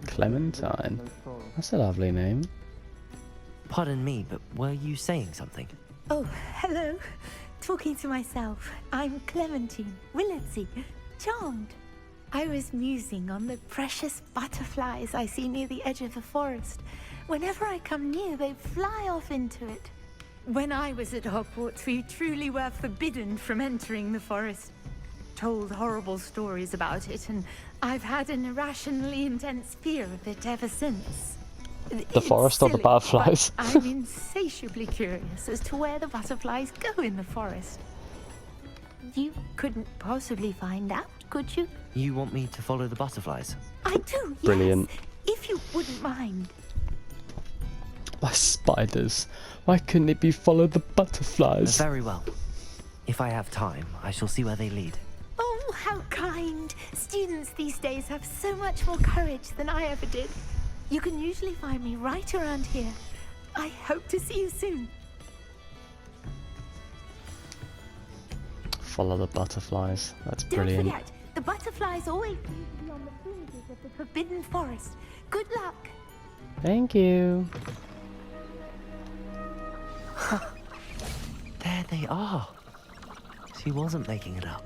Clementine. That's a lovely name. Pardon me, but were you saying something? Oh, hello. Talking to myself. I'm Clementine, Willardsy, charmed. I was musing on the precious butterflies I see near the edge of the forest. Whenever I come near, they fly off into it. When I was at Hogwarts, we truly were forbidden from entering the forest. Told horrible stories about it, and I've had an irrationally intense fear of it ever since. The forest or the butterflies? But I'm insatiably curious as to where the butterflies go in the forest. You couldn't possibly find out, could you? You want me to follow the butterflies? I do, yes. Brilliant. If you wouldn't mind. My spiders. Why couldn't it be follow the butterflies? Very well. If I have time, I shall see where they lead. Oh, how kind. Students these days have so much more courage than I ever did. You can usually find me right around here. I hope to see you soon. Follow the butterflies. That's brilliant. Don't forget, the butterflies always seem to be on the fringes of the Forbidden Forest. Good luck. Thank you. There they are. She wasn't making it up.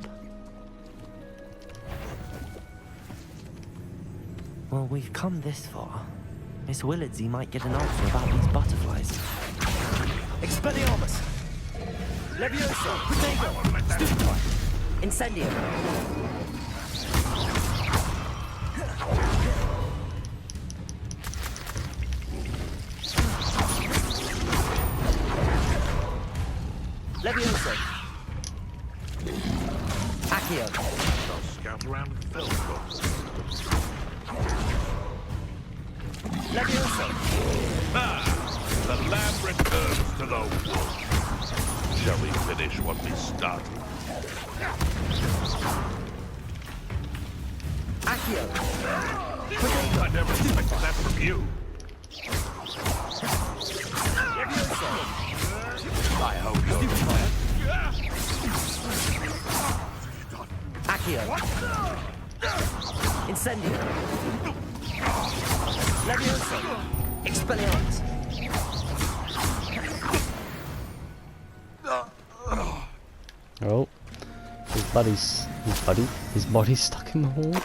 Well, we've come this far. Miss Willardsy might get an answer about these butterflies. Expelliarmus! Levioso! Protego! Stupefy! Incendio! Levioso! Accio! I'll scout around the film books. Levioso! Ah! The lamb returns to the wood. Shall we finish what we started? Accio! I never expected that from you. I hope you're... Accio! Incendio! Levioso! Expelliarmus! Oh, his body's stuck in the hole.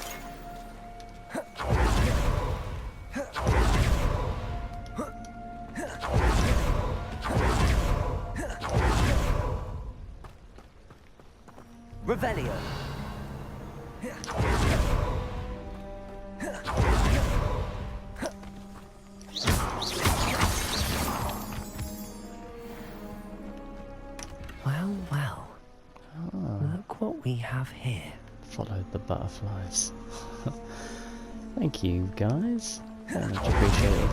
Revelio! Well, well. Look what we have here. Followed the butterflies. Thank you, guys. Very much appreciated.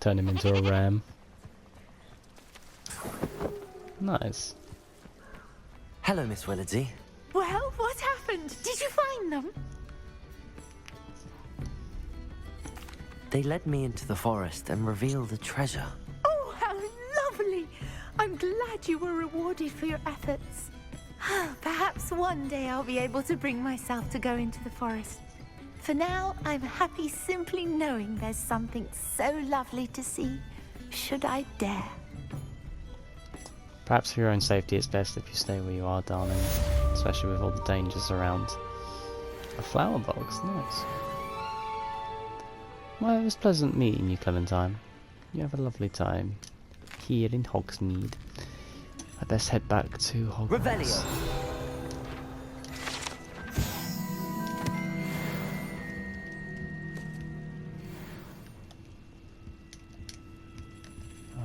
Turn him into a ram. Nice. Hello, Miss Willardsy. Well, what happened? Did you find them? They led me into the forest and revealed a treasure. Oh, how lovely! I'm glad you were rewarded for your efforts. Perhaps one day I'll be able to bring myself to go into the forest. For now, I'm happy simply knowing there's something so lovely to see, should I dare. Perhaps for your own safety it's best if you stay where you are, darling. Especially with all the dangers around. A flower box, nice. Well, it was pleasant meeting you, Clementine. You have a lovely time here in Hogsmeade. I best head back to Hogwarts. Revelio!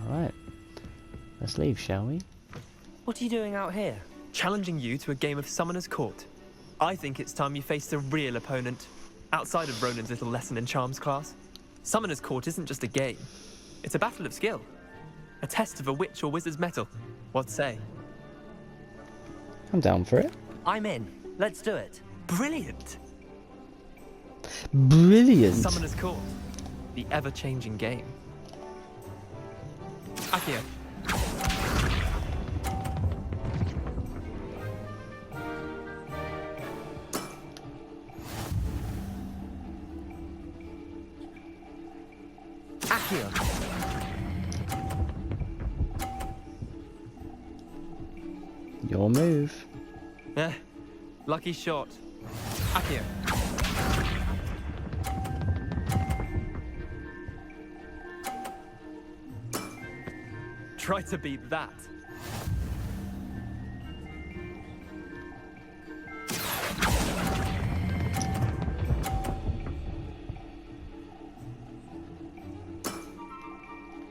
Alright. Let's leave, shall we? What are you doing out here? Challenging you to a game of Summoner's Court. I think it's time you faced a real opponent, outside of Ronan's little lesson in charms class. Summoner's Court isn't just a game. It's a battle of skill. A test of a witch or wizard's mettle. What say? I'm down for it. I'm in. Let's do it. Brilliant! Brilliant! Summoner's Court. the ever-changing game. Akio. Akio. Your move. Eh, lucky shot. Akio. Try to beat that.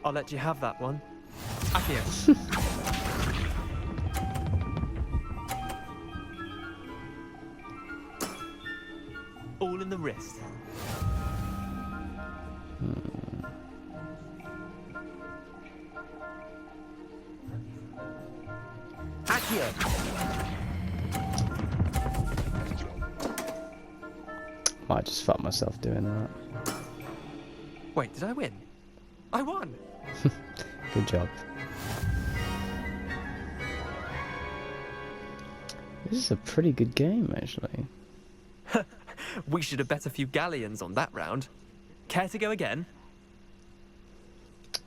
I'll let you have that one. Akio. All in the wrist. Akio. Might just fuck myself doing that. Wait, did I win? I won! Good job. This is a pretty good game, actually. We should have bet a few galleons on that round. Care to go again?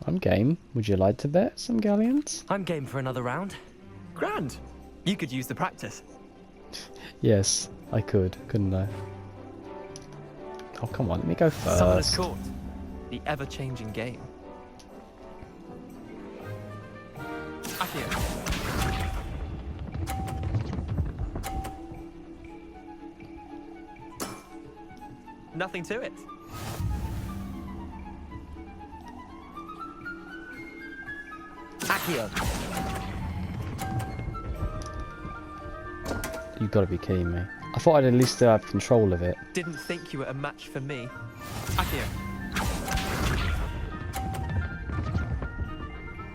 I'm game. Would you like to bet some galleons? I'm game for another round. Grand! You could use the practice. Yes, I could, couldn't I? Oh, come on, let me go Summoner's first. Court, the ever-changing game. Akio. Nothing to it. Akio. You've got to be kidding me. I thought I'd at least still have control of it. Didn't think you were a match for me. Akio.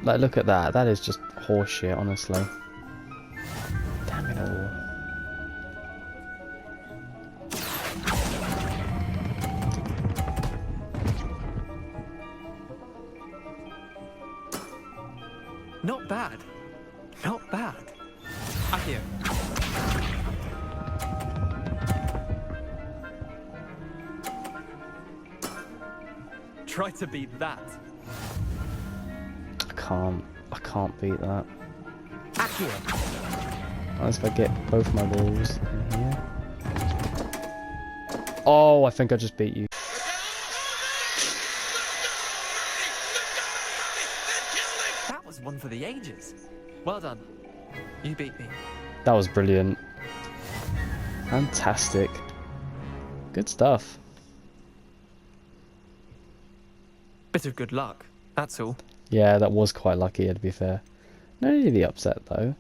Like, look at that. That is just horseshit, honestly. Damn it all. Not bad. Not bad. Akio. Try to beat that. I can't beat that. Akio. Unless if I get both my balls in here. Oh, I think I just beat you. That was one for the ages. Well done. You beat me. That was brilliant. Fantastic. Good stuff. Bit of good luck, that's all. Yeah, that was quite lucky, to be fair. No need to be upset, though.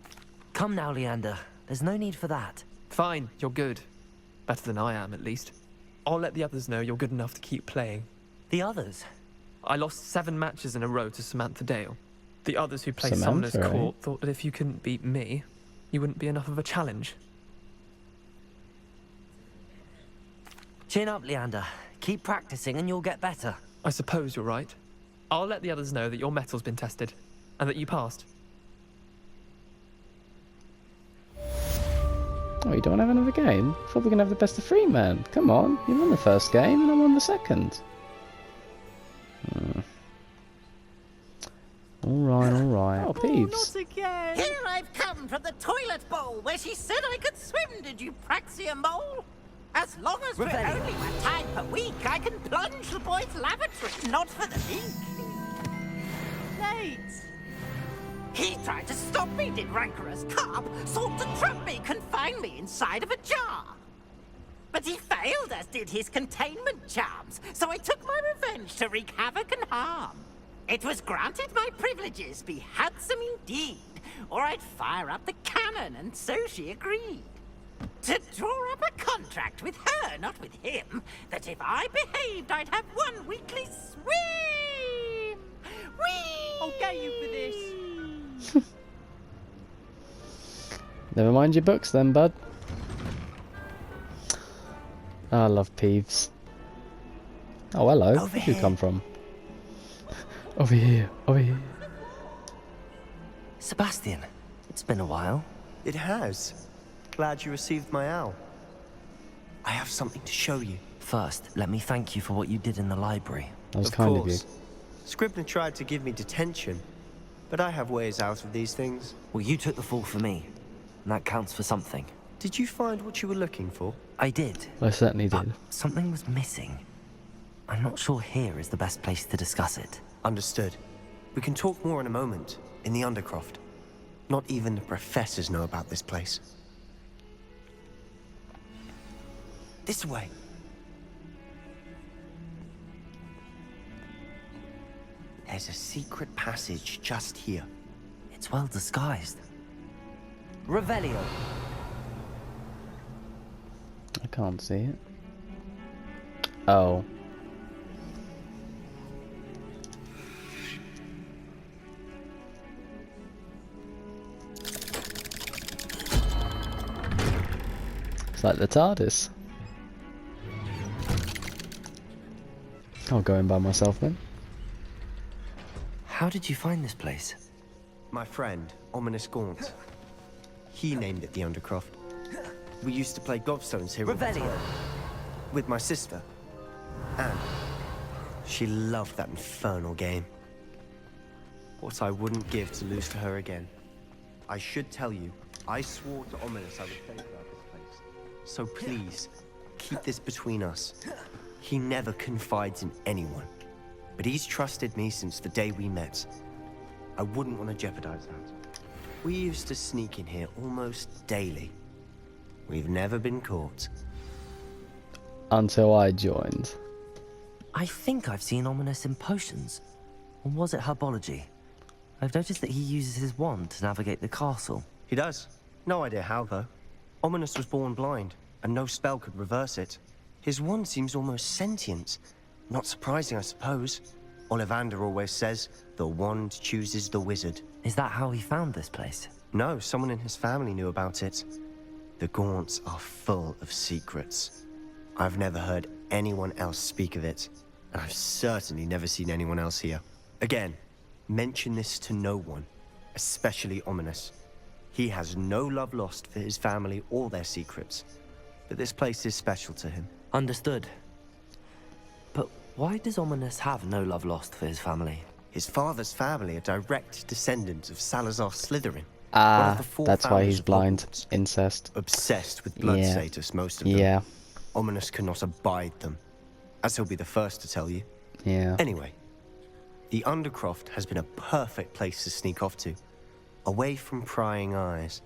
Come now, Leander. There's no need for that. Fine, you're good. Better than I am, at least. I'll let the others know you're good enough to keep playing. The others? I lost 7 matches in a row to Samantha Dale. The others who play Samantha, Summoner's eh? Court thought that if you couldn't beat me, you wouldn't be enough of a challenge. Chin up, Leander. Keep practicing and you'll get better. I suppose you're right. I'll let the others know that your metal's been tested, and that you passed. Oh, you don't have another game? I thought we were going to have the best of 3, man. Come on, you won the first game and I won the second. Alright. Oh, Peeves. Not again! Here I've come from the toilet bowl where she said I could swim, did you praxia mole? As long as we're Rebellion. only one time per week, I can plunge the boy's lavatory, not for the leak. Nate! He tried to stop me, did rancorous carp, sought to trap me, confine me inside of a jar. But he failed, as did his containment charms, so I took my revenge to wreak havoc and harm. It was granted my privileges be handsome indeed, or I'd fire up the cannon, and so she agreed. To draw up a contract with her, not with him, that if I behaved, I'd have 1 weekly swim! Whee! I'll get you for this! Never mind your books then, bud. I love Peeves. Oh, hello. Over Where'd you here. come from? Over here. Over here. Sebastian, it's been a while. It has. Glad you received my owl. I have something to show you. First, let me thank you for what you did in the library. That was Of kind course. of you. Scribner tried to give me detention, but I have ways out of these things. Well, you took the fall for me, and that counts for something. Did you find what you were looking for? I did. I certainly But did. something was missing. I'm not sure here is the best place to discuss it. Understood. We can talk more in a moment, in the Undercroft. Not even the professors know about this place. This way. There's a secret passage just here. It's well disguised. Revelio. I can't see it. Oh. It's like the TARDIS. I'll go in by myself then. How did you find this place? My friend, Ominous Gaunt. He named it the Undercroft. We used to play gobstones here all the Revelio. time. With my sister, Anne. She loved that infernal game. What I wouldn't give to lose to her again. I should tell you, I swore to Ominous I would think about this place. So please, keep this between us. He never confides in anyone. But he's trusted me since the day we met. I wouldn't want to jeopardize that. We used to sneak in here almost daily. We've never been caught. Until I joined. I think I've seen Ominous in potions. Or was it herbology? I've noticed that he uses his wand to navigate the castle. He does. No idea how, though. Ominous was born blind, and no spell could reverse it. His wand seems almost sentient. Not surprising, I suppose. Ollivander always says, the wand chooses the wizard. Is that how he found this place? No, someone in his family knew about it. The Gaunts are full of secrets. I've never heard anyone else speak of it, and I've certainly never seen anyone else here. Again, mention this to no one, especially Ominous. He has no love lost for his family or their secrets, but this place is special to him. Understood. But why does Ominous have no love lost for his family? His father's family are direct descendants of Salazar Slytherin. one Ah, of the four that's why founders he's of blind. Hogwarts. Incest. Obsessed with blood Yeah. status, most of them. Yeah. Ominous cannot abide them, as he'll be the first to tell you. Yeah. Anyway, the Undercroft has been a perfect place to sneak off to, away from prying eyes,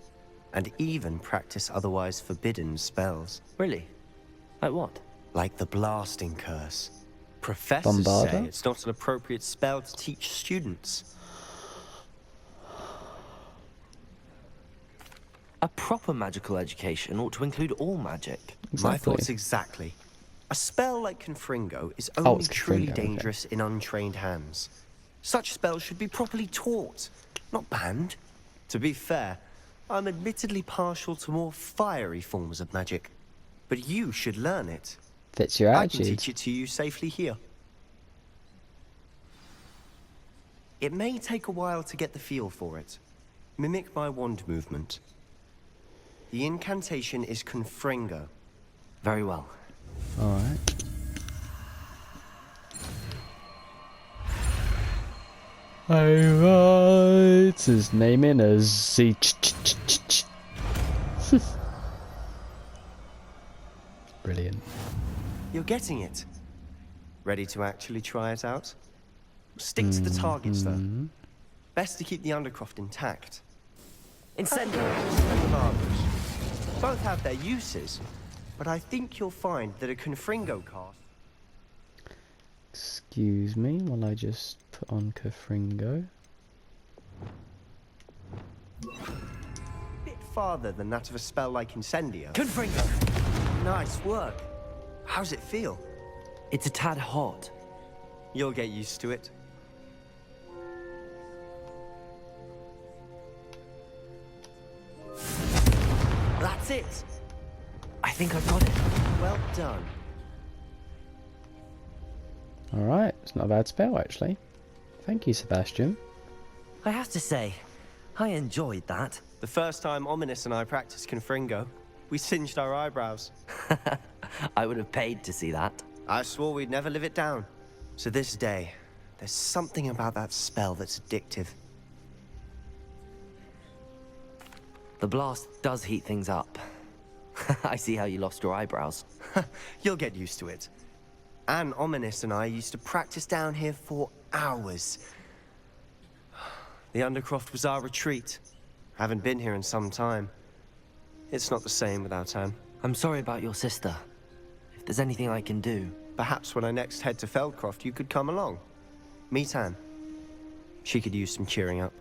and even practice otherwise forbidden spells, Really? Like what? like the blasting curse. Professors say Bombarda? it's not an appropriate spell to teach students. A proper magical education ought to include all magic. My Exactly. thoughts exactly. A spell like Confringo is Oh, only it's truly Confringo, okay. dangerous in untrained hands. Such spells should be properly taught, not banned. To be fair, I'm admittedly partial to more fiery forms of magic. But you should learn it. Fits your I can attitude. teach it to you safely here. It may take a while to get the feel for it. Mimic my wand movement. The incantation is Confringo. Very well. Alright. Alright. His name in a Z. Brilliant. You're getting it. Ready to actually try it out? Stick to the targets, though. Best to keep the Undercroft intact. Incendiary. And the Barbers. Both have their uses, but I think you'll find that a Confringo cast... Excuse me while I just put on Confringo. bit farther than that of a spell like Incendio. Confringo. Nice work. How's it feel? It's a tad hot. You'll get used to it. That's it. I think I got it. Well done. Alright, it's not a bad spell actually. Thank you, Sebastian. I have to say, I enjoyed that. The first time Ominous and I practiced Confringo, we singed our eyebrows. I would have paid to see that. I swore we'd never live it down. So this day, there's something about that spell that's addictive. The blast does heat things up. I see how you lost your eyebrows. You'll get used to it. And Ominous and I used to practice down here for hours. The Undercroft was our retreat. Haven't been here in some time. It's not the same without Anne. I'm sorry about your sister. If there's anything I can do... Perhaps when I next head to Feldcroft, you could come along. Meet Anne. She could use some cheering up.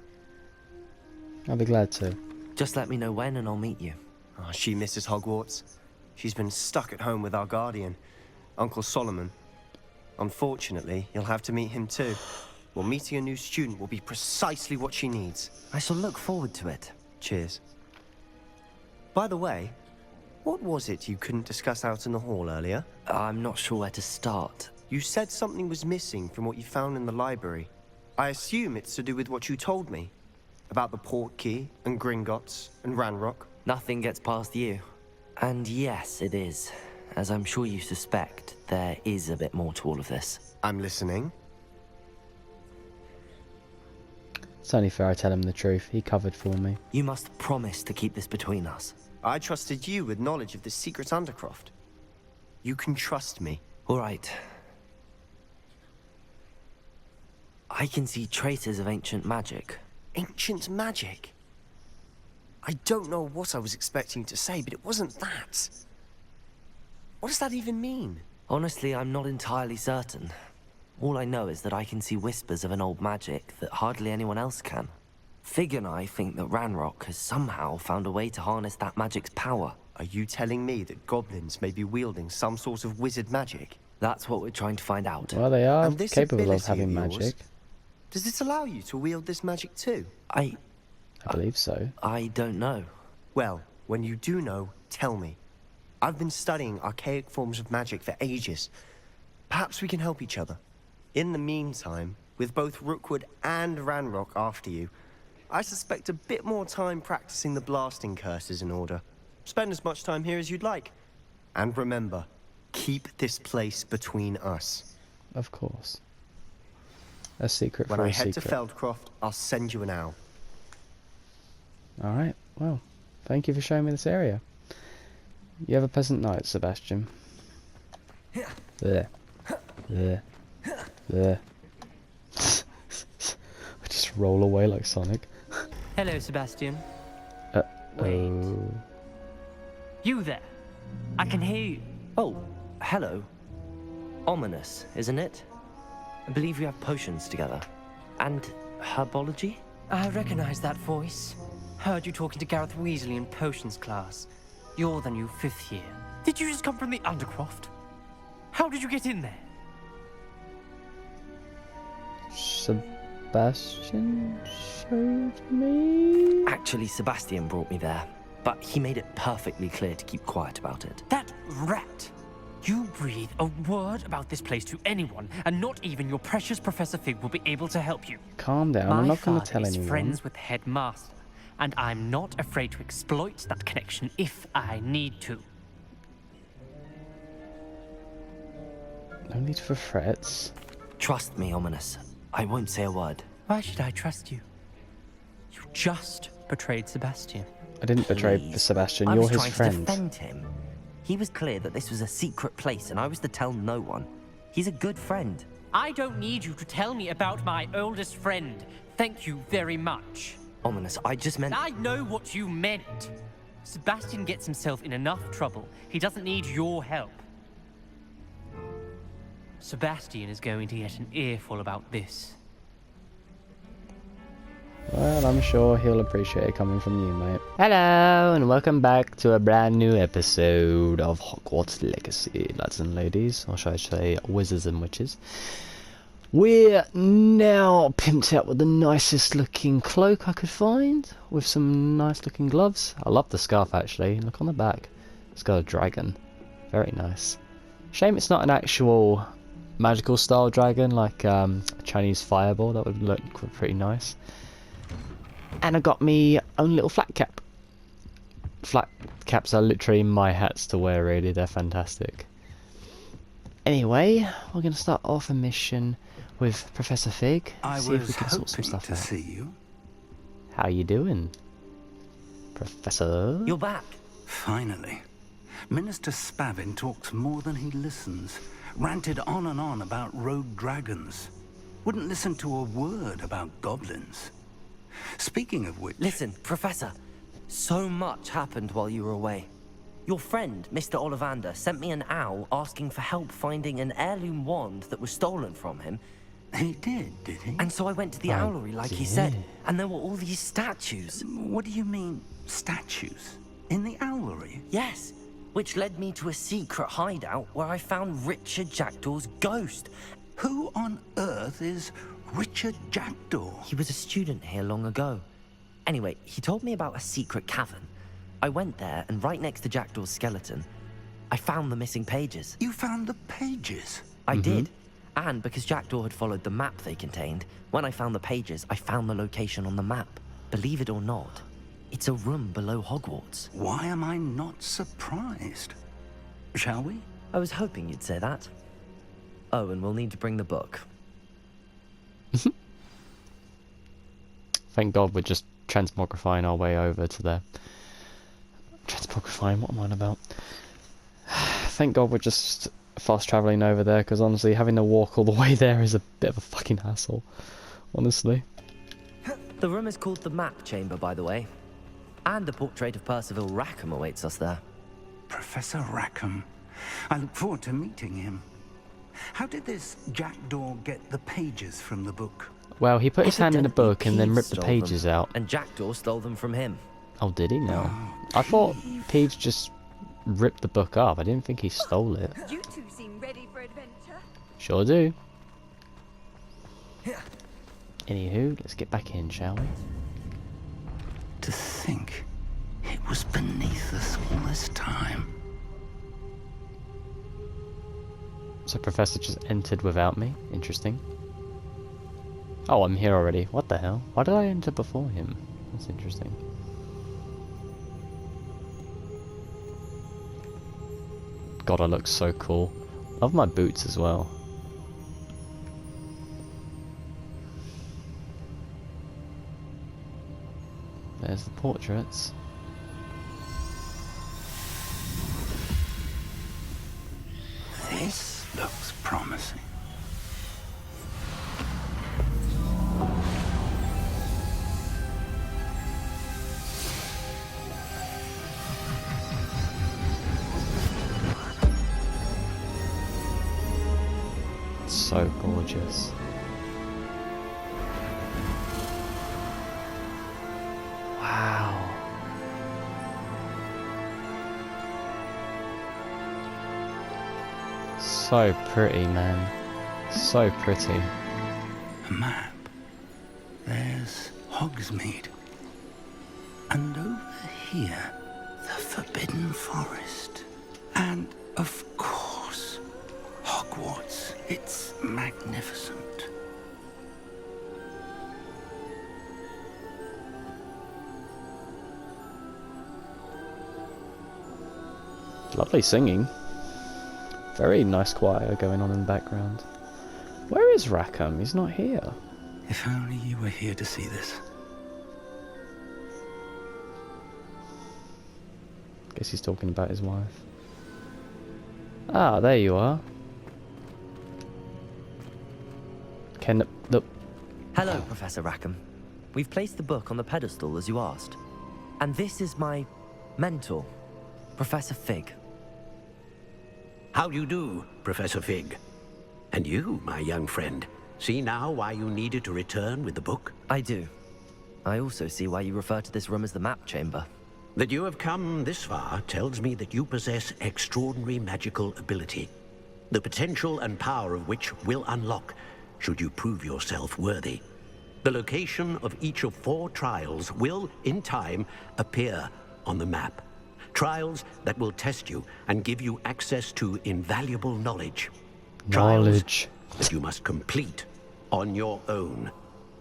I'll be glad to. Just let me know when and I'll meet you. Oh, she misses Hogwarts. She's been stuck at home with our guardian, Uncle Solomon. Unfortunately, you'll have to meet him too. Well, meeting a new student will be precisely what she needs. I shall look forward to it. Cheers. By the way, what was it you couldn't discuss out in the hall earlier? I'm not sure where to start. You said something was missing from what you found in the library. I assume it's to do with what you told me. About the port key, and Gringotts, and Ranrock. Nothing gets past you. And yes, it is. As I'm sure you suspect, there is a bit more to all of this. I'm listening. It's only fair I tell him the truth. He covered for me. You must promise to keep this between us. I trusted you with knowledge of the secret Undercroft. You can trust me. All right. I can see traces of ancient magic. Ancient magic? I don't know what I was expecting to say, but it wasn't that. What does that even mean? Honestly, I'm not entirely certain. All I know is that I can see whispers of an old magic that hardly anyone else can. Fig and I think that Ranrock has somehow found a way to harness that magic's power. Are you telling me that goblins may be wielding some sort of wizard magic? That's what we're trying to find out. Well, they are And this capable of ability having of yours, magic. Does it allow you to wield this magic too? I believe so. I don't know. Well, when you do know, tell me. I've been studying archaic forms of magic for ages. Perhaps we can help each other. In the meantime, with both Rookwood and Ranrock after you, I suspect a bit more time practicing the blasting curse is in order. Spend as much time here as you'd like. And remember, keep this place between us. Of course. A secret When for I a head secret. to Feldcroft, I'll send you an owl. Alright, well, thank you for showing me this area. You have a pleasant night, Sebastian. There. There. There. I just roll away like Sonic. Hello, Sebastian. Wait. You there? I can hear you. Oh, hello. Ominous, isn't it? I believe we have potions together. And herbology? I recognize that voice. Heard you talking to Gareth Weasley in potions class. You're the new 5th year. Did you just come from the Undercroft? How did you get in there? Sebastian showed me? Actually, Sebastian brought me there. But he made it perfectly clear to keep quiet about it. That rat! You breathe a word about this place to anyone, and not even your precious Professor Fig will be able to help you. Calm down, My I'm not going to father tell is anyone. friends with the headmaster, and I'm not afraid to exploit that connection if I need to. No need for threats. Trust me, Ominous. I won't say a word. Why should I trust you? You just betrayed Sebastian. I didn't betray Please. Sebastian, I you're was his trying friend. to defend him. He was clear that this was a secret place and I was to tell no one. He's a good friend. I don't need you to tell me about my oldest friend. Thank you very much. Ominous, I just meant... I know what you meant. Sebastian gets himself in enough trouble. He doesn't need your help. Sebastian is going to get an earful about this. Well, I'm sure he'll appreciate it coming from you, mate. Hello, and welcome back to a brand new episode of Hogwarts Legacy, lads and ladies, or should I say wizards and witches. We're now pimped out with the nicest looking cloak I could find, with some nice looking gloves. I love the scarf actually, look on the back. It's got a dragon. Very nice. Shame it's not an actual magical style dragon, like a Chinese fireball. That would look pretty nice. And I got me own little flat cap. Flat caps are literally my hats to wear, really. They're fantastic. Anyway, we're going to start off a mission with Professor Fig. See if we can sort some stuff out. See you. How you doing, Professor? You're back. Finally. Minister Spavin talks more than he listens. Ranted on and on about rogue dragons. Wouldn't listen to a word about goblins. Speaking of which... Listen, Professor. So much happened while you were away. Your friend, Mr. Ollivander, sent me an owl asking for help finding an heirloom wand that was stolen from him. He did he? And so I went to the owlery like he said, and there were all these statues. What do you mean, statues? In the owlery? Yes, which led me to a secret hideout where I found Richard Jackdaw's ghost. Who on earth is Richard Jackdaw? He was a student here long ago. Anyway, he told me about a secret cavern. I went there, and right next to Jackdaw's skeleton, I found the missing pages. You found the pages? I did. And because Jackdaw had followed the map they contained, when I found the pages, I found the location on the map. Believe it or not, it's a room below Hogwarts. Why am I not surprised? Shall we? I was hoping you'd say that. Oh, and we'll need to bring the book. Thank God we're just transmogrifying our way over to there. Transmogrifying? What am I on about? Thank God we're just fast travelling over there, because honestly, having to walk all the way there is a bit of a fucking hassle. Honestly. The room is called the Map Chamber, by the way. And a portrait of Percival Rackham awaits us there. Professor Rackham. I look forward to meeting him. How did this Jackdaw get the pages from the book? Well, he put his hand in the Evidently, book and then Peeves ripped the stole pages them, out. And Jackdaw stole them from him. Oh, did he now? I thought Peeves just ripped the book up. I didn't think he stole it. You two seem ready for adventure. Sure do. Anywho, let's get back in, shall we? To think it was beneath us all this time. So Professor just entered without me. Interesting. Oh, I'm here already. What the hell? Why did I enter before him? That's interesting. God, I look so cool. Love my boots as well. There's the portraits. This looks promising. So gorgeous. Wow. So pretty, man. So pretty. A map. There's Hogsmeade. And over here, the Forbidden Forest. And, of course, Hogwarts. It's magnificent. Lovely singing. Very nice choir going on in the background. Where is Rackham? He's not here. If only you were here to see this. Guess he's talking about his wife. Ah, there you are. Can the... Hello, Professor Rackham. We've placed the book on the pedestal as you asked. And this is my mentor, Professor Fig. How do you do, Professor Fig? And you, my young friend, see now why you needed to return with the book? I do. I also see why you refer to this room as the Map Chamber. That you have come this far tells me that you possess extraordinary magical ability, the potential and power of which will unlock should you prove yourself worthy. The location of each of 4 trials will, in time, appear on the map. Trials that will test you and give you access to invaluable knowledge. Knowledge. Trials that you must complete on your own.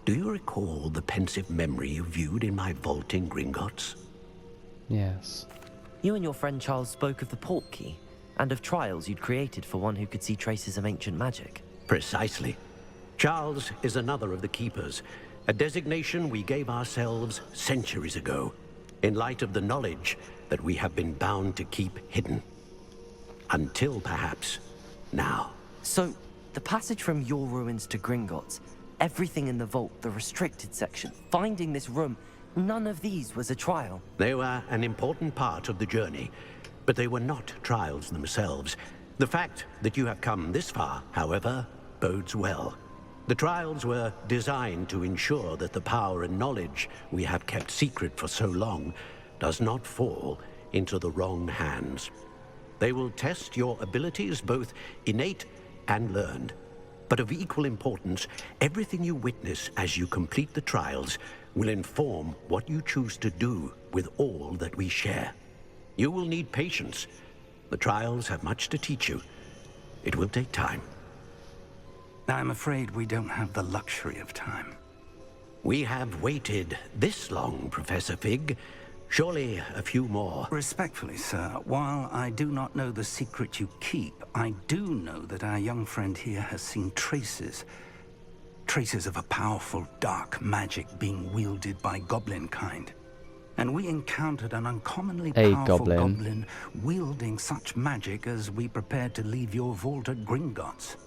Do you recall the pensive memory you viewed in my vault in Gringotts? Yes. You and your friend Charles spoke of the port key, and of trials you'd created for one who could see traces of ancient magic. Precisely. Charles is another of the Keepers, a designation we gave ourselves centuries ago, in light of the knowledge that we have been bound to keep hidden. Until, perhaps, now. So, the passage from your ruins to Gringotts, everything in the vault, the restricted section, finding this room, none of these was a trial. They were an important part of the journey, but they were not trials themselves. The fact that you have come this far, however, bodes well. The trials were designed to ensure that the power and knowledge we have kept secret for so long does not fall into the wrong hands. They will test your abilities, both innate and learned. But of equal importance, everything you witness as you complete the trials will inform what you choose to do with all that we share. You will need patience. The trials have much to teach you. It will take time. I'm afraid we don't have the luxury of time. We have waited this long, Professor Fig. Surely a few more. Respectfully, sir, while I do not know the secret you keep, I do know that our young friend here has seen traces. Traces of a powerful dark magic being wielded by goblin kind. And we encountered an uncommonly powerful goblin wielding such magic as we prepared to leave your vault at Gringotts.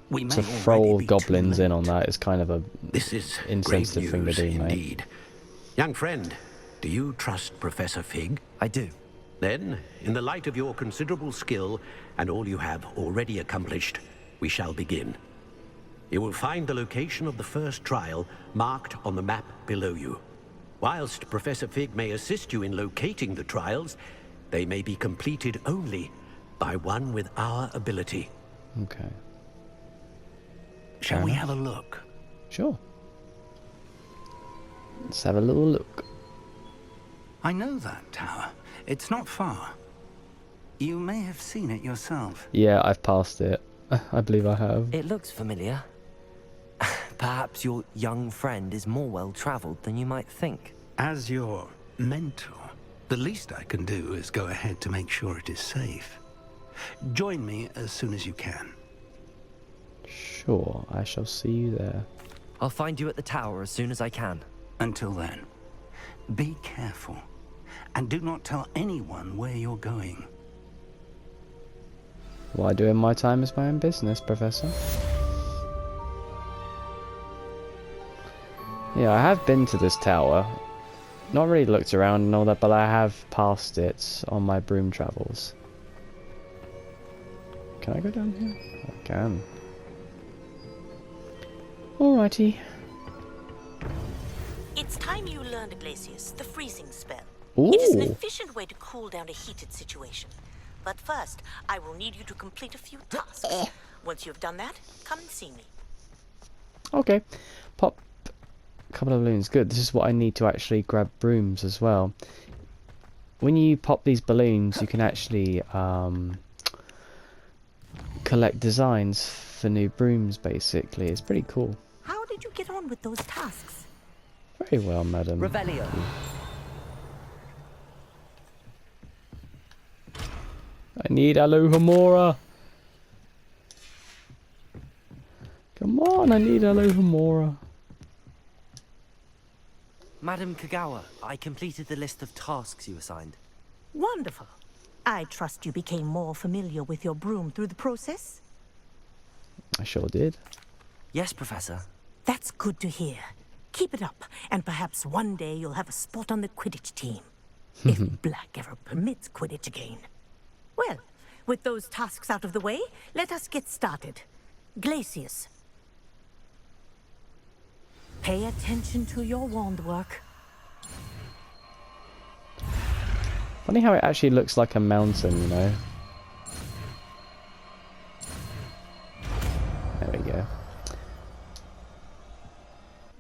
We may to throw goblins in on that is kind of a insensitive thing to do, indeed. Young friend, do you trust Professor Fig? I do. Then, in the light of your considerable skill and all you have already accomplished, we shall begin. You will find the location of the first trial marked on the map below you. Whilst Professor Fig may assist you in locating the trials, they may be completed only by one with our ability. Okay. Shall we have a look? Sure. Let's have a little look. I know that tower. It's not far. You may have seen it yourself. Yeah, I've passed it. I believe I have. It looks familiar. Perhaps your young friend is more well-traveled than you might think. As your mentor, the least I can do is go ahead to make sure it is safe. Join me as soon as you can. Sure, I shall see you there. I'll find you at the tower as soon as I can. Until then, be careful, and do not tell anyone where you're going. What I do in my time is my own business, Professor. Yeah, I have been to this tower. Not really looked around and all that, but I have passed it on my broom travels. Can I go down here? I can. Alrighty. It's time you learned, Glacius, the freezing spell. Ooh. It is an efficient way to cool down a heated situation. But first, I will need you to complete a few tasks. Once you've done that, come and see me. Okay. Pop a couple of balloons. Good. This is what I need to actually grab brooms as well. When you pop these balloons, you can actually collect designs for new brooms, basically. It's pretty cool. How did you get on with those tasks? Very well, madam. Revelio. I need Alohomora. Come on, I need Alohomora. Madam Kagawa, I completed the list of tasks you assigned. Wonderful. I trust you became more familiar with your broom through the process? I sure did. Yes, Professor. That's good to hear. Keep it up, and perhaps one day you'll have a spot on the Quidditch team. If Black ever permits Quidditch again. Well, with those tasks out of the way, let us get started. Glacius. Pay attention to your wand work. Funny how it actually looks like a mountain, you know. There we go.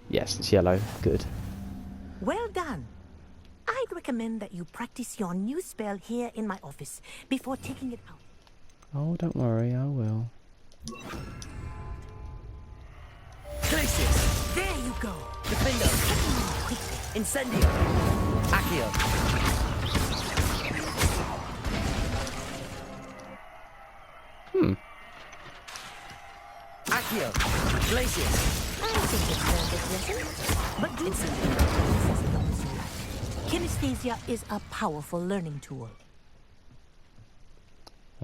Yes, it's yellow. Good. Well done. I'd recommend that you practice your new spell here in my office before taking it out. Oh, don't worry, I will. Glacius! There you go. Defendo! Incendio! Accio! Accio! Glacius! I think it's learned its lesson. But do Kinesthesia is a powerful learning tool.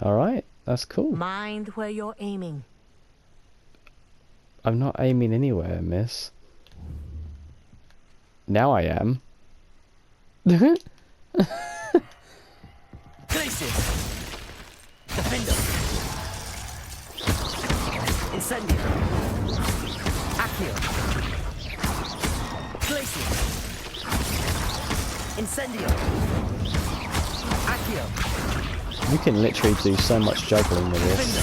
Alright, that's cool. Mind where you're aiming. I'm not aiming anywhere, miss. Now I am. Glacius! Defendo! Incendio! Accio! Glacius! Incendio! Accio! You can literally do so much juggling with this.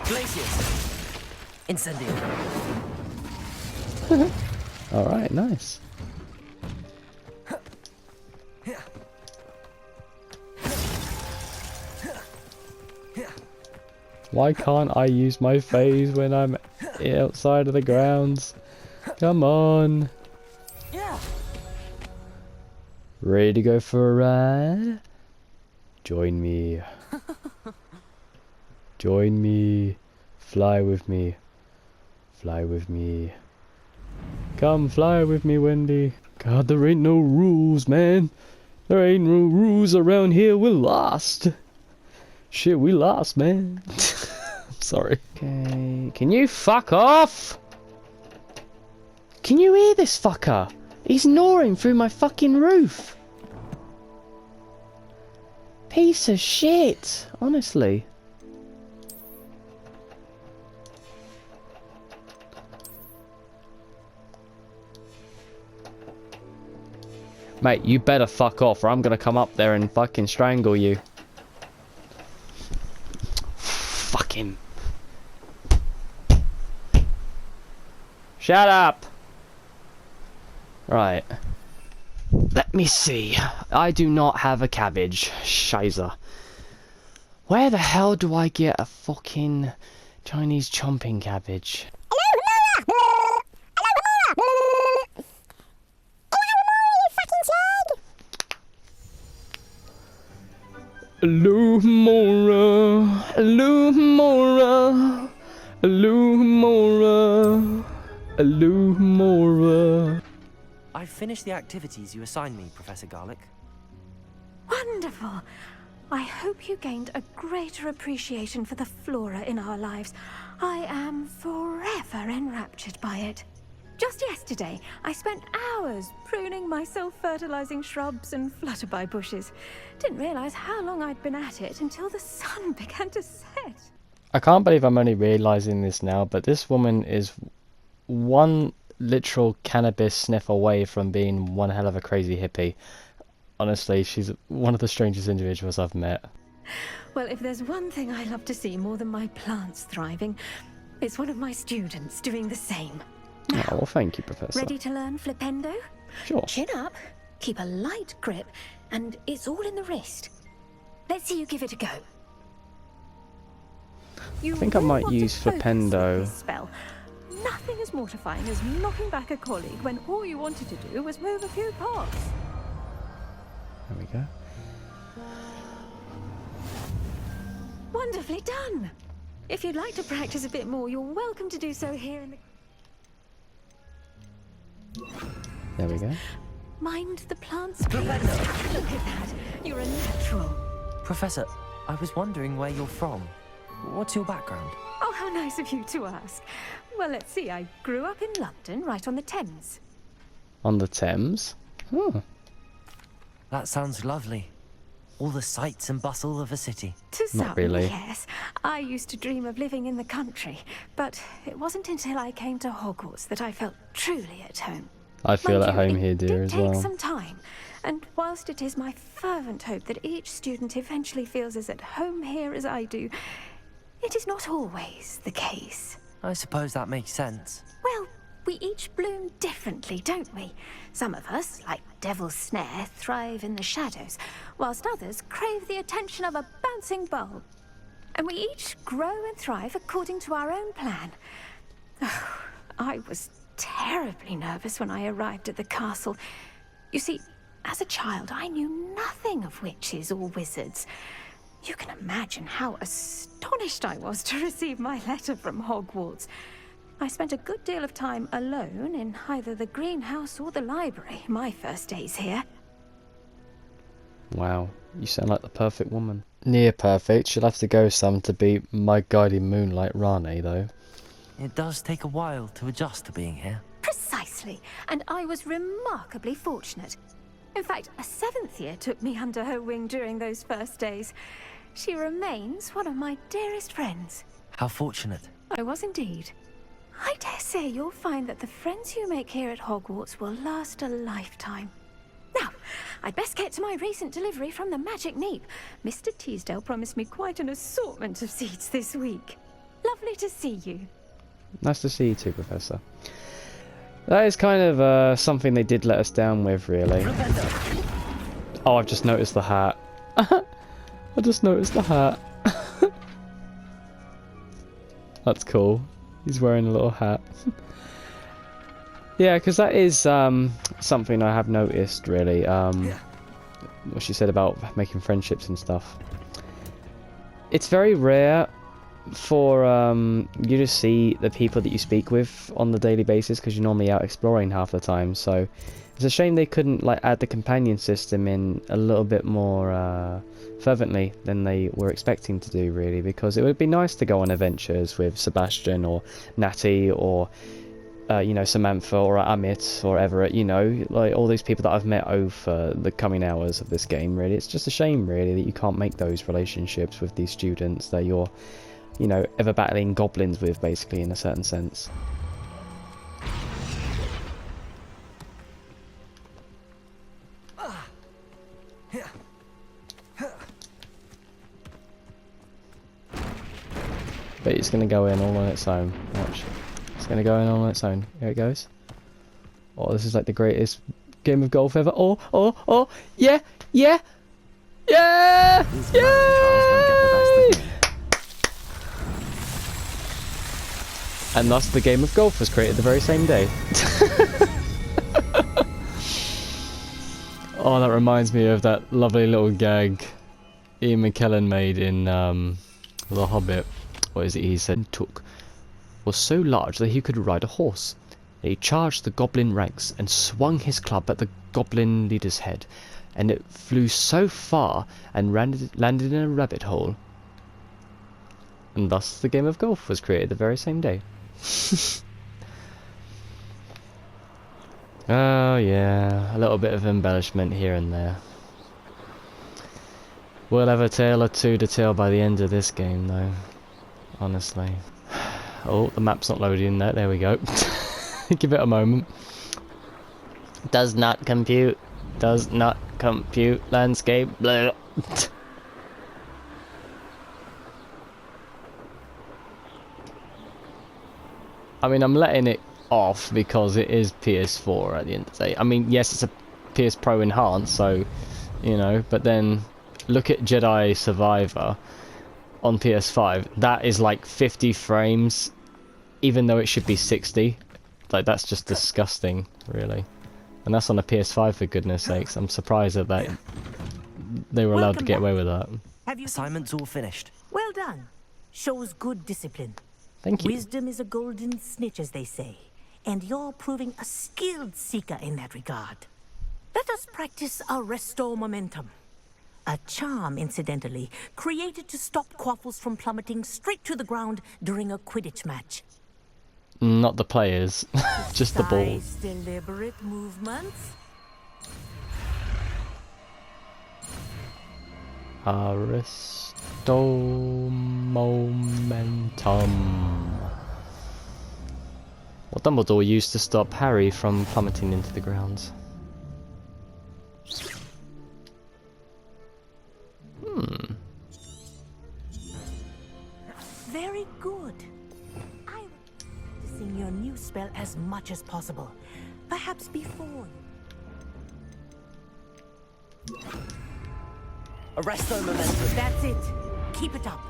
Glacius! Incendio! Alright, nice. Why can't I use my phase when I'm outside of the grounds? Come on. Yeah. Ready to go for a ride? Join me. Join me. Fly with me. Fly with me. Come fly with me, Wendy. God, there ain't no rules, man. There ain't no rules around here. We're lost. Shit, we lost, man. I'm sorry. Okay. Can you fuck off? Can you hear this fucker? He's gnawing through my fucking roof. Piece of shit. Honestly. Mate, you better fuck off or I'm gonna come up there and fucking strangle you. Fuck him. Shut up! Right. Let me see. I do not have a cabbage. Shizer. Where the hell do I get a fucking Chinese chomping cabbage? Lumora, Lumora, Lumora, Lumora. I finished the activities you assigned me, Professor Garlic. Wonderful. I hope you gained a greater appreciation for the flora in our lives. I am forever enraptured by it. Just yesterday, I spent hours pruning my self-fertilizing shrubs and flutterby bushes. Didn't realize how long I'd been at it until the sun began to set. I can't believe I'm only realizing this now, but this woman is one literal cannabis sniff away from being one hell of a crazy hippie. Honestly, she's one of the strangest individuals I've met. Well, if there's one thing I love to see more than my plants thriving, it's one of my students doing the same. Now, oh, well, thank you, Professor. Ready to learn flipendo? Sure. Chin up, keep a light grip, and it's all in the wrist. Let's see you give it a go. I think I might use flipendo. Spell. Nothing as mortifying as knocking back a colleague when all you wanted to do was move a few parts. There we go. Wonderfully done. If you'd like to practice a bit more, you're welcome to do so here in the... There we go. Mind the plants, please. Look at that. You're a natural. Professor, I was wondering where you're from. What's your background? Oh, how nice of you to ask. Well, let's see. I grew up in London, right on the Thames. On the Thames? Huh. That sounds lovely. All the sights and bustle of a city. To some, Not really. yes. I used to dream of living in the country, but it wasn't until I came to Hogwarts that I felt truly at home. I feel Mind at you, home it here, dear, as did take well. some time, and whilst it is my fervent hope that each student eventually feels as at home here as I do, it is not always the case. I suppose that makes sense. Well, we each bloom differently, don't we? Some of us, like Devil's Snare, thrive in the shadows, whilst others crave the attention of a bouncing bulb. and we each grow and thrive according to our own plan. Oh, I was terribly nervous when I arrived at the castle. You see, as a child, I knew nothing of witches or wizards. You can imagine how astonished I was to receive my letter from Hogwarts. I spent a good deal of time alone in either the greenhouse or the library my first days here. Wow, you sound like the perfect woman. Near perfect. She'll have to go some to beat my guiding moonlight Rani, though. It does take a while to adjust to being here. Precisely, and I was remarkably fortunate. In fact, a 7th year took me under her wing during those first days. She remains one of my dearest friends. How fortunate. I was indeed. I dare say you'll find that the friends you make here at Hogwarts will last a lifetime. Now, I'd best get to my recent delivery from the Magic Neep. Mr. Teasdale promised me quite an assortment of seeds this week. Lovely to see you. Nice to see you too, Professor. That is kind of something they did let us down with, really. Oh, I've just noticed the hat. I just noticed the hat. That's cool. He's wearing a little hat. Yeah, because that is something I have noticed, really. What she said about making friendships and stuff. It's very rare for you to see the people that you speak with on the daily basis, because you're normally out exploring half the time. So it's a shame they couldn't like add the companion system in a little bit more fervently than they were expecting to do, really, because it would be nice to go on adventures with Sebastian or Natty or you know, Samantha or Amit or Everett, you know, like all these people that I've met over the coming hours of this game. Really, it's just a shame, really, that you can't make those relationships with these students that you're, you know, ever battling goblins with, basically, in a certain sense. But it's going to go in all on its own. Watch. It's going to go in all on its own. Here it goes. Oh, this is like the greatest game of golf ever. Oh, yeah, yeah, yeah, yay! And thus the game of golf was created the very same day. Oh, that reminds me of that lovely little gag Ian McKellen made in The Hobbit. What is it he said? Took was so large that he could ride a horse. He charged the goblin ranks and swung his club at the goblin leader's head, and it flew so far and landed in a rabbit hole. And thus the game of golf was created the very same day. Oh yeah, a little bit of embellishment here and there. We'll have a tale or two to tell by the end of this game, though. Honestly. Oh, the map's not loading there. There we go. Give it a moment. Does not compute. Does not compute. Landscape. Blah. I mean, I'm letting it off because it is PS4 at the end of the day. I mean, yes, it's a PS Pro enhanced, so, you know, but then look at Jedi Survivor on PS5. That is like 50 frames, even though it should be 60. Like, that's just disgusting, really. And that's on a PS5, for goodness sakes. I'm surprised that they were allowed to get away with that. Assignment's all finished. Well done. Shows good discipline. Thank you. Wisdom is a golden snitch, as they say, and you're proving a skilled seeker in that regard. Let us practice our restore momentum. A charm, incidentally, created to stop quaffles from plummeting straight to the ground during a Quidditch match. Not the players, just the ball. Deliberate movements. Restore momentum. What Dumbledore used to stop Harry from plummeting into the ground. Very good. I will practicing your new spell as much as possible. Perhaps before. Arresto momentum. That's it. Keep it up.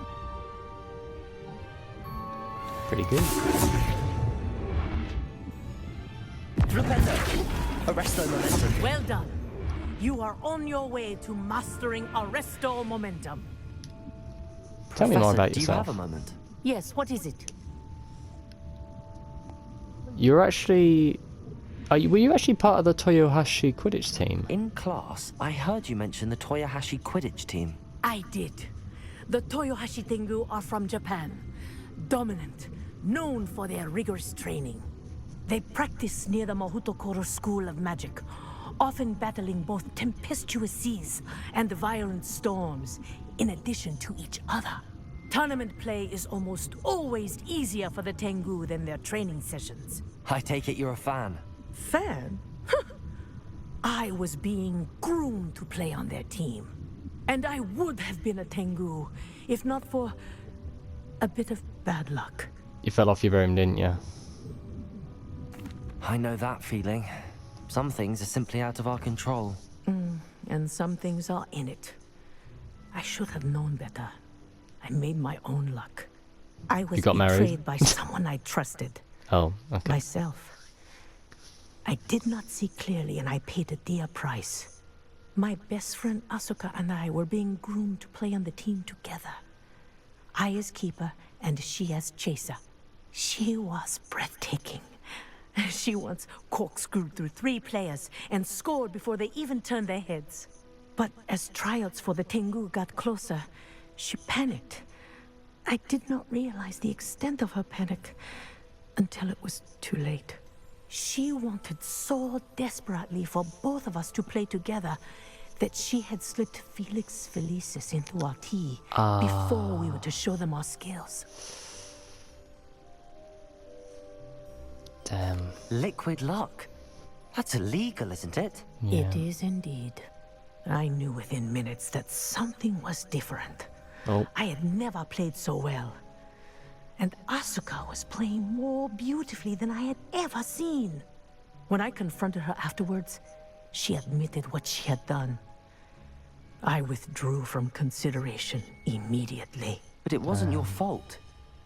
pretty good. Flipendo! Arresto momentum. Well done. You are on your way to mastering Arresto momentum. Tell me more about do yourself. You have a moment? Yes, what is it? You're actually... were you actually part of the Toyohashi Quidditch team? In class, I heard you mention the Toyohashi Quidditch team. I did. The Toyohashi Tengu are from Japan. Dominant, known for their rigorous training. They practice near the Mahutokoro School of Magic, often battling both tempestuous seas and violent storms, in addition to each other. Tournament play is almost always easier for the Tengu than their training sessions. I take it you're a fan. Fan? I was being groomed to play on their team. And I would have been a Tengu, if not for a bit of bad luck. You fell off your broom, didn't you? I know that feeling. Some things are simply out of our control. And some things are in it. I should have known better. I made my own luck. I was betrayed by someone I trusted. Oh, okay. Myself. I did not see clearly and I paid a dear price. My best friend Asuka and I were being groomed to play on the team together. I as keeper and she as chaser. She was breathtaking. She once corkscrewed through 3 players and scored before they even turned their heads. But as tryouts for the Tengu got closer, she panicked. I did not realize the extent of her panic until it was too late. She wanted so desperately for both of us to play together that she had slipped Felix Felicis into our tea before we were to show them our skills. Damn. Liquid luck? That's illegal, isn't it? Yeah. It is indeed. I knew within minutes that something was different. Oh. I had never played so well. And Asuka was playing more beautifully than I had ever seen. When I confronted her afterwards, she admitted what she had done. I withdrew from consideration immediately. But it wasn't your fault.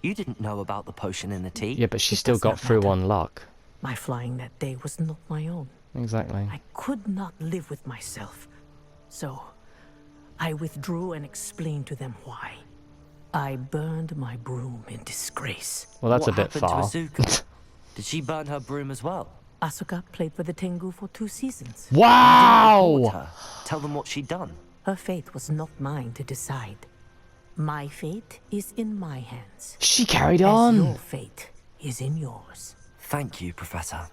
You didn't know about the potion in the tea. Yeah, but she still got through on luck. My flying that day was not my own. Exactly. I could not live with myself. So, I withdrew and explained to them why. I burned my broom in disgrace. Well, that's what a bit far. To Asuka? Did she burn her broom as well? Asuka played for the Tengu for 2 seasons. Wow! Tell them what she'd done. Her fate was not mine to decide. My fate is in my hands. She carried on. Your fate is in yours. Thank you, Professor.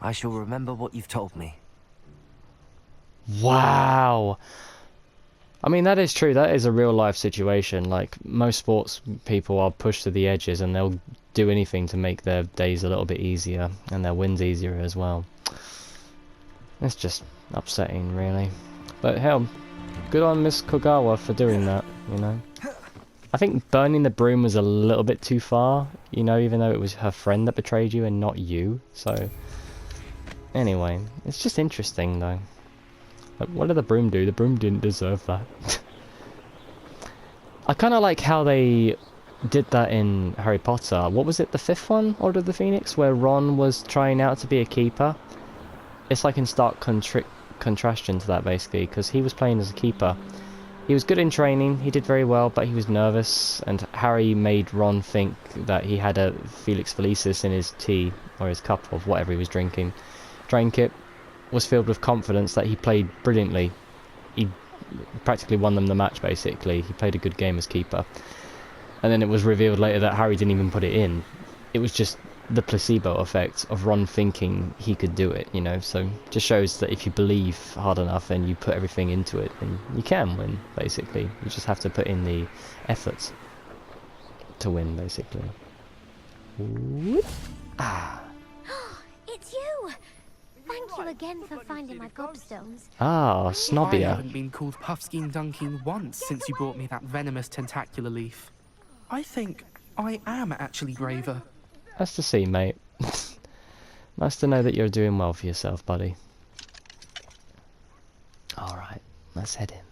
I shall remember what you've told me. Wow. I mean, that is true. That is a real life situation. Like, most sports people are pushed to the edges and they'll do anything to make their days a little bit easier and their wins easier as well. It's just upsetting, really. But hell, good on Miss Kogawa for doing that, you know. I think burning the broom was a little bit too far, you know, even though it was her friend that betrayed you and not you. So, anyway, it's just interesting, though. Like, what did the broom do? The broom didn't deserve that. I kind of like how they did that in Harry Potter. What was it, the 5th one, Order of the Phoenix, where Ron was trying out to be a keeper? It's like in stark contrastion to that, basically, because he was playing as a keeper. He was good in training, he did very well, but he was nervous, and Harry made Ron think that he had a Felix Felicis in his tea, or his cup of whatever he was drinking. Drank it, was filled with confidence that he played brilliantly. He practically won them the match, basically. He played a good game as keeper. And then it was revealed later that Harry didn't even put it in. It was just the placebo effect of Ron thinking he could do it, you know. So just shows that if you believe hard enough and you put everything into it, then you can win, basically. You just have to put in the efforts to win, basically. Ah. It's you! Thank you again for finding my gobstones. Ah, I Snobbia. haven't been called Puffskein Dunking once since you brought me that venomous tentacular leaf. I think I am actually braver. Nice to see, mate. Nice to know that you're doing well for yourself, buddy. Alright, let's head in.